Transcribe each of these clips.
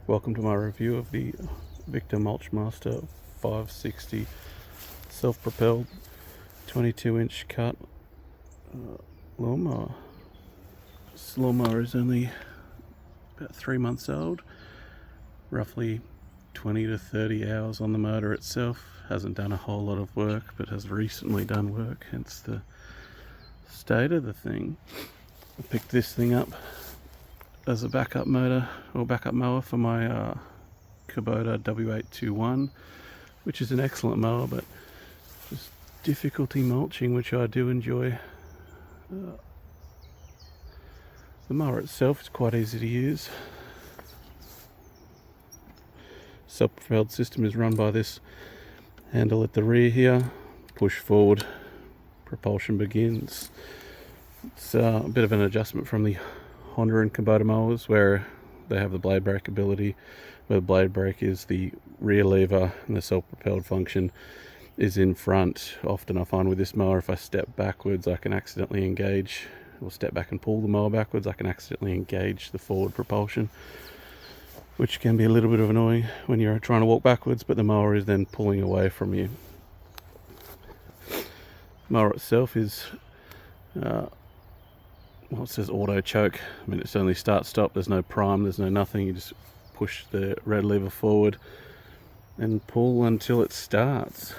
Welcome to my review of the Victa Mulchmaster 560 self-propelled 22-inch cut lawnmower. This lawnmower is only about 3 months old, roughly 20 to 30 hours on the motor itself. Hasn't done a whole lot of work, but has recently done work, hence the state of the thing. I picked this thing up as a backup motor or backup mower for my Kubota W821, which is an excellent mower, but just difficulty mulching, which I do enjoy. The mower itself is quite easy to use. Self-propelled system is run by this handle at the rear here. Push forward, propulsion begins. It's a bit of an adjustment from the Honda and Kubota mowers, where they have the blade brake ability, where the blade brake is the rear lever and the self-propelled function is in front. Often I find with this mower, if I step backwards, I can accidentally engage, or step back and pull the mower backwards, I can accidentally engage the forward propulsion, which can be a little bit of annoying when you're trying to walk backwards, but the mower is then pulling away from you. The mower itself is well, it says auto choke. I mean, it's only start stop, there's no prime, there's no nothing. You just push the red lever forward and pull until it starts.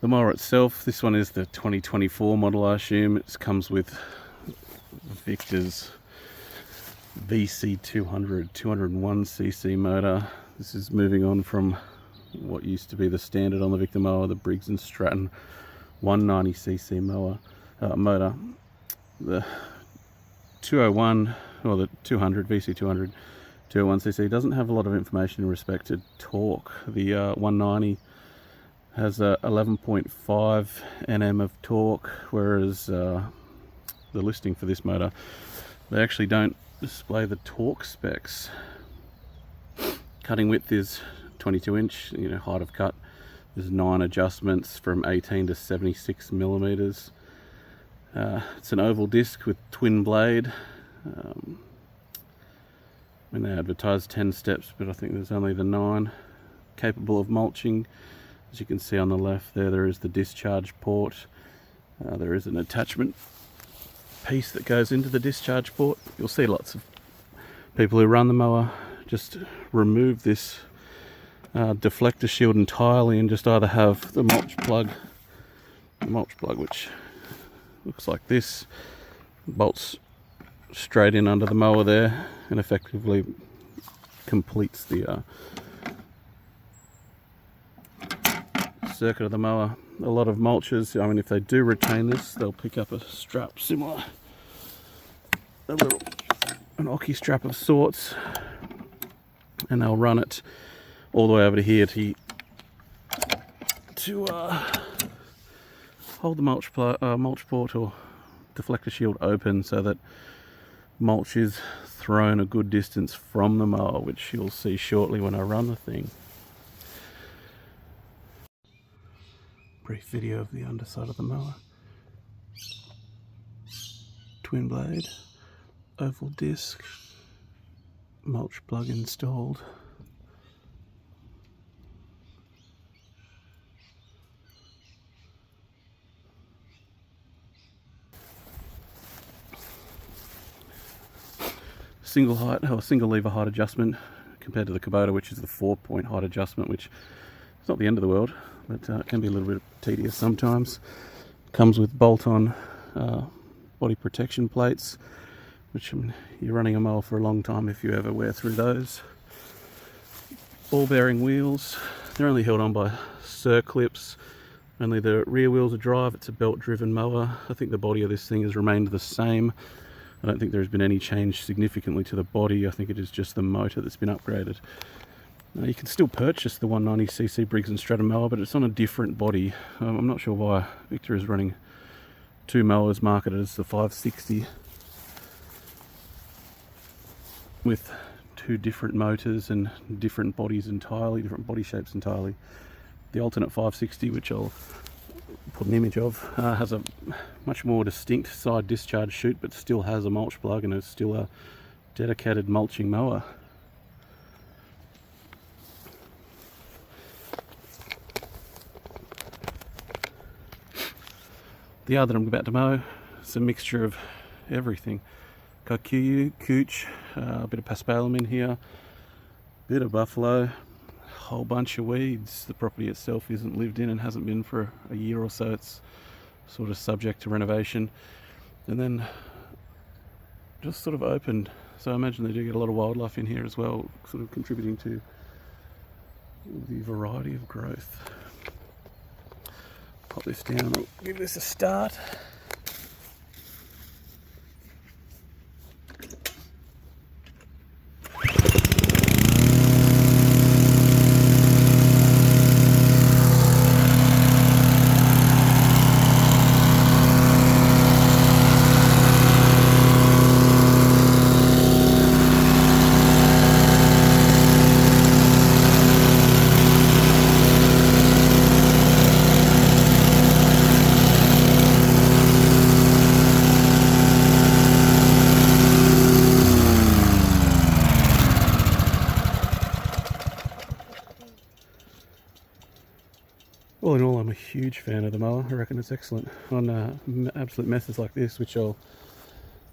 The mower itself, this one is the 2024 model, I assume. It comes with Victa's VC200 201cc motor. This is moving on from what used to be the standard on the Victa mower, the Briggs & Stratton 190cc motor. The 201 or the 200 VC200 201cc doesn't have a lot of information in respect to torque. The 190 has a 11.5 Nm of torque, whereas the listing for this motor, they actually don't display the torque specs. Cutting width is 22 inch, height of cut. There's 9 adjustments from 18 to 76 millimeters. It's an oval disc with twin blade. When they advertise 10 steps, but I think there's only the 9. Capable of mulching. As you can see on the left there is the discharge port. There is an attachment piece that goes into the discharge port. You'll see lots of people who run the mower just remove this deflector shield entirely and just either have the mulch plug, which looks like this, bolts straight in under the mower there and effectively completes the circuit of the mower. A lot of mulchers, I mean, if they do retain this, they'll pick up a strap similar, an ocky strap of sorts, and they'll run it all the way over to here to hold the mulch port or deflector shield open so that mulch is thrown a good distance from the mower, which you'll see shortly when I run the thing. Brief video of the underside of the mower. Twin blade, oval disc, mulch plug installed. Single lever height adjustment compared to the Kubota, which is the 4-point height adjustment, which is not the end of the world, but it can be a little bit tedious sometimes. Comes with bolt-on body protection plates, which you're running a mower for a long time if you ever wear through those. Ball bearing wheels, they're only held on by circlips. Only the rear wheels are drive. It's a belt driven mower. I think the body of this thing has remained the same. I don't think there's been any change significantly to the body. I think it is just the motor that's been upgraded. You can still purchase the 190cc Briggs & Stratton mower, but it's on a different body. I'm not sure why Victa is running 2 mowers marketed as the 560 with 2 different motors and different bodies entirely, different body shapes entirely. The alternate 560, which I'll put an image of, has a much more distinct side discharge chute, but still has a mulch plug and is still a dedicated mulching mower. The yard that I'm about to mow, it's a mixture of everything. Kikuyu, cooch, a bit of paspalum in here, bit of buffalo, a whole bunch of weeds. The property itself isn't lived in and hasn't been for a year or so. It's sort of subject to renovation. And then just sort of opened. So I imagine they do get a lot of wildlife in here as well, sort of contributing to the variety of growth. Pop this down, I'll give this a start. All in all, I'm a huge fan of the mower. I reckon it's excellent on absolute methods like this, which I'll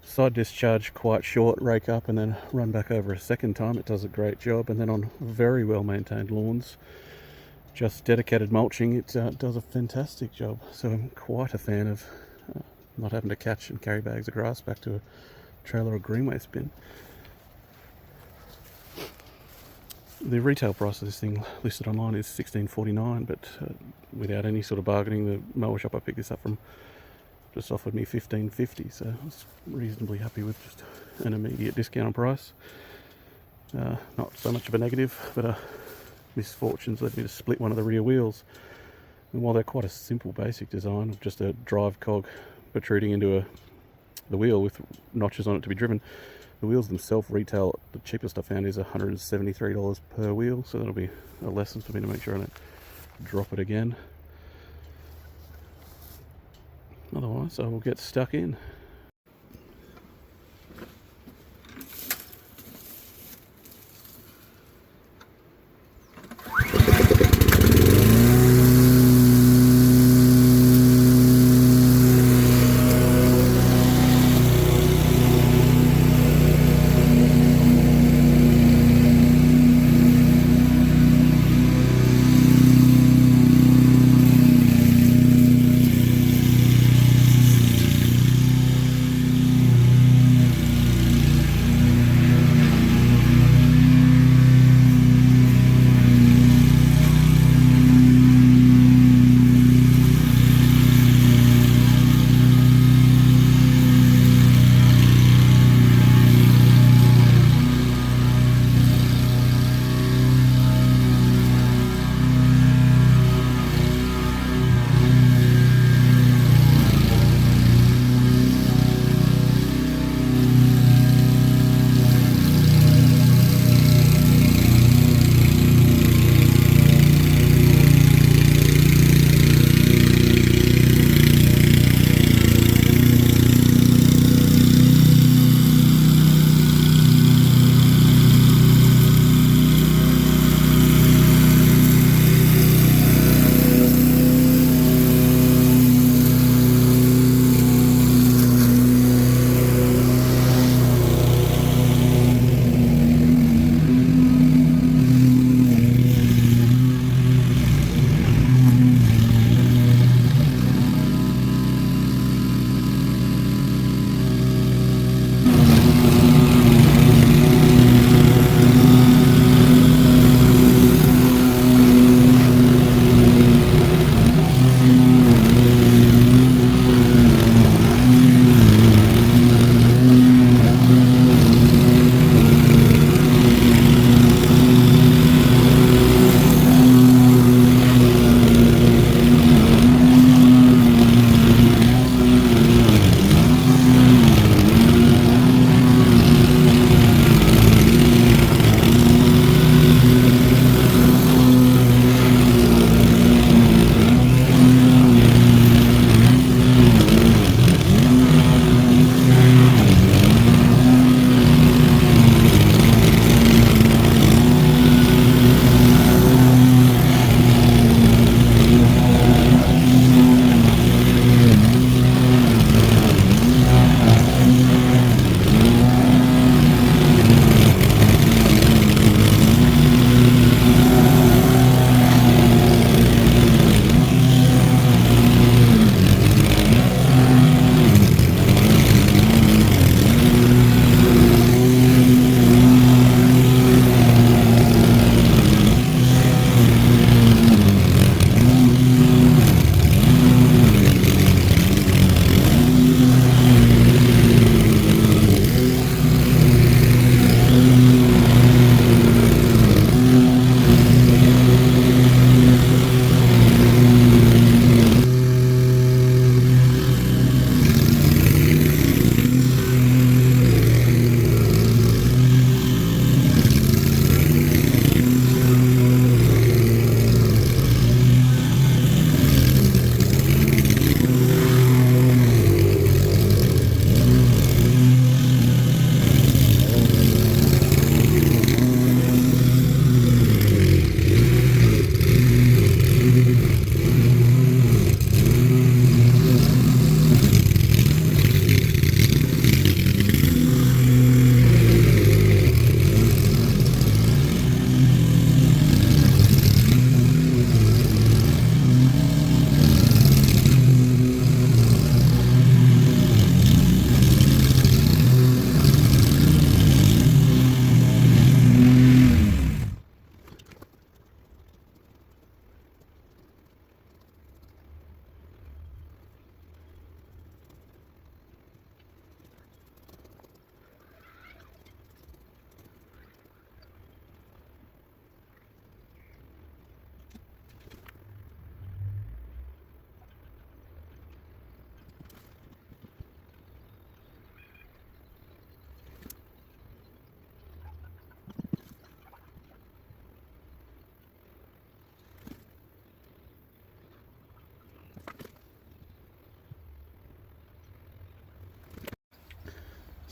side discharge quite short, rake up and then run back over a second time. It does a great job. And then on very well maintained lawns, just dedicated mulching, it does a fantastic job. So I'm quite a fan of not having to catch and carry bags of grass back to a trailer or green waste bin. The retail price of this thing listed online is $16.49, but without any sort of bargaining, the mower shop I picked this up from just offered me $15.50, so I was reasonably happy with just an immediate discount on price. Not so much of a negative, but misfortunes led me to split one of the rear wheels. And while they're quite a simple basic design of just a drive cog protruding into the wheel with notches on it to be driven, the wheels themselves retail, the cheapest I found is $173 per wheel, so that'll be a lesson for me to make sure I don't drop it again. Otherwise, I will get stuck in.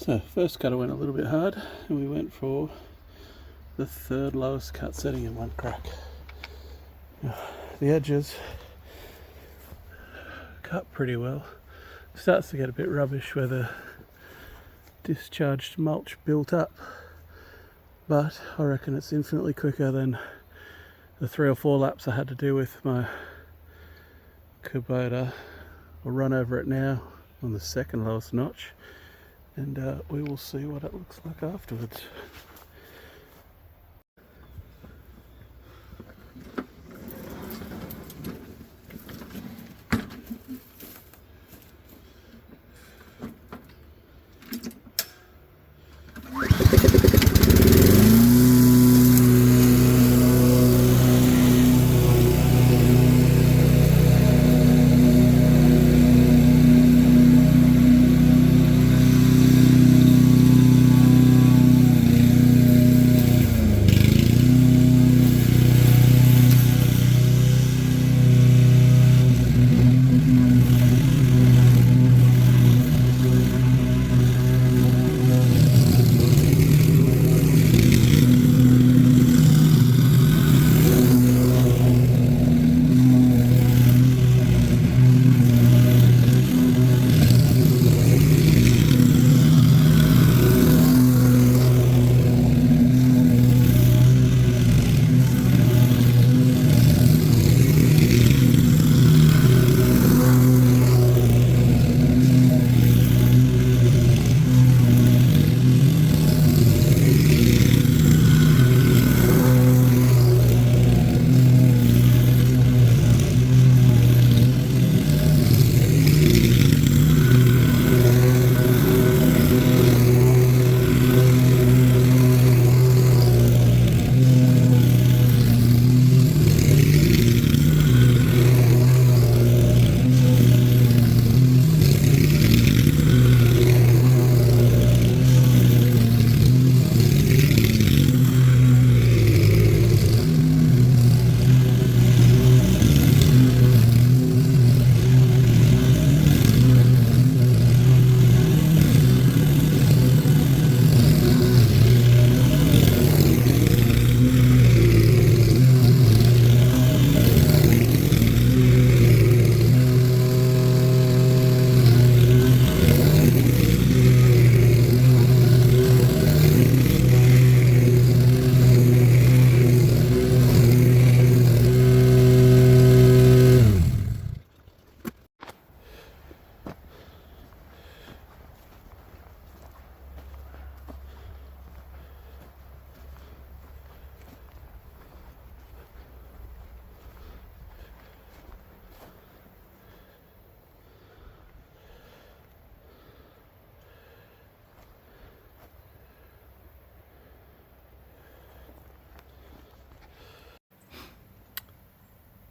So first cutter went a little bit hard, and we went for the third lowest cut setting in one crack. Now, the edges cut pretty well. Starts to get a bit rubbish where the discharged mulch built up, but I reckon it's infinitely quicker than the 3 or 4 laps I had to do with my Kubota. I'll run over it now on the second lowest notch, and we will see what it looks like afterwards.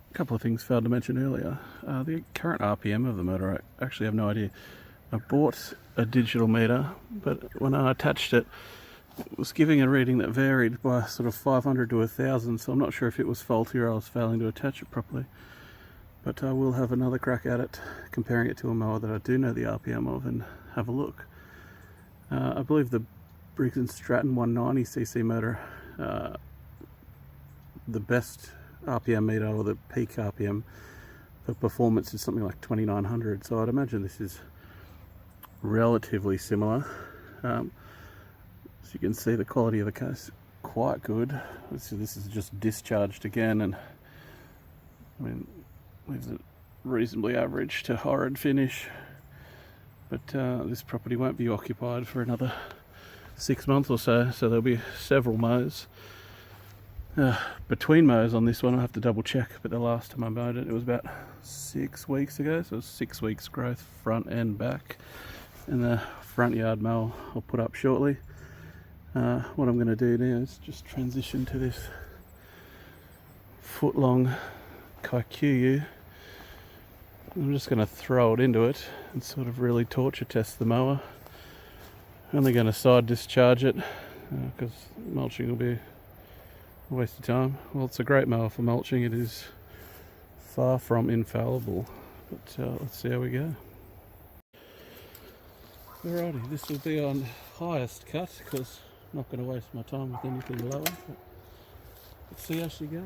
A couple of things failed to mention earlier. The current RPM of the motor, I actually have no idea. I bought a digital meter, but when I attached it, it was giving a reading that varied by sort of 500 to 1000, so I'm not sure if it was faulty or I was failing to attach it properly. But I will have another crack at it, comparing it to a mower that I do know the RPM of, and have a look. I believe the Briggs & Stratton 190cc motor, the best RPM meter, or the peak RPM for performance, is something like 2900, so I'd imagine this is relatively similar. So you can see the quality of the case quite good. So this is just discharged again, and I mean, leaves a reasonably average to horrid finish, but this property won't be occupied for another 6 months or so, so there'll be several mows. Between mows on this one, I'll have to double check, but the last time I mowed it, it was about 6 weeks ago, so it was 6 weeks growth front and back. And the front yard mower I'll put up shortly. What I'm going to do now is just transition to this footlong Kikuyu. I'm just going to throw it into it and sort of really torture test the mower. I'm only going to side discharge it because mulching will be a waste of time. Well, it's a great mower for mulching. It is far from infallible, but let's see how we go. Alrighty, this will be on highest cut because I'm not going to waste my time with anything lower. But let's see how she goes.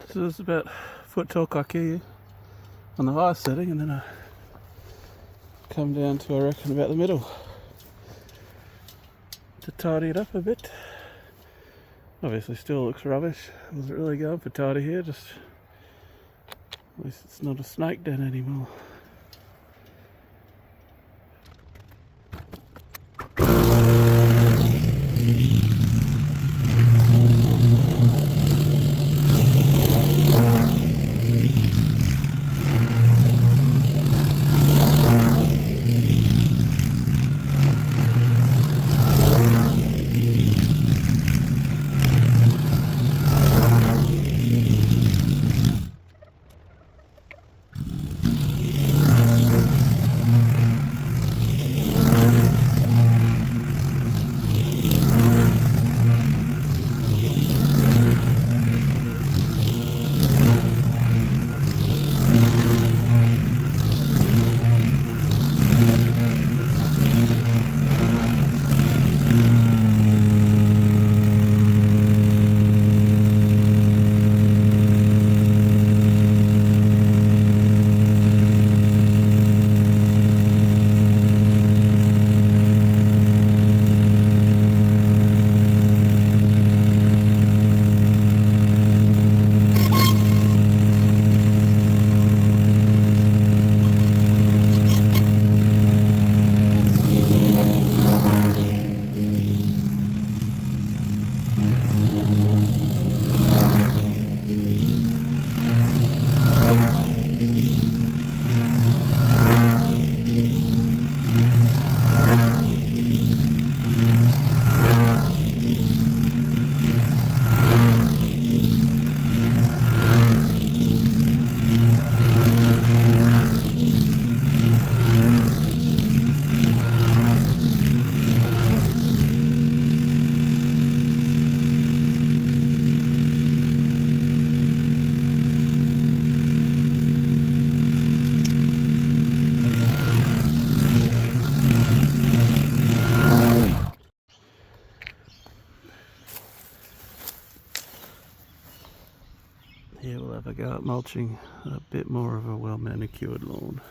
So it's about foot tall Kikuyu on the highest setting, and then I come down to, I reckon, about the middle to tidy it up a bit. Obviously still looks rubbish. Wasn't really going for tidy here, just at least it's not a snake den anymore. Here we'll have a go at mulching a bit more of a well manicured lawn.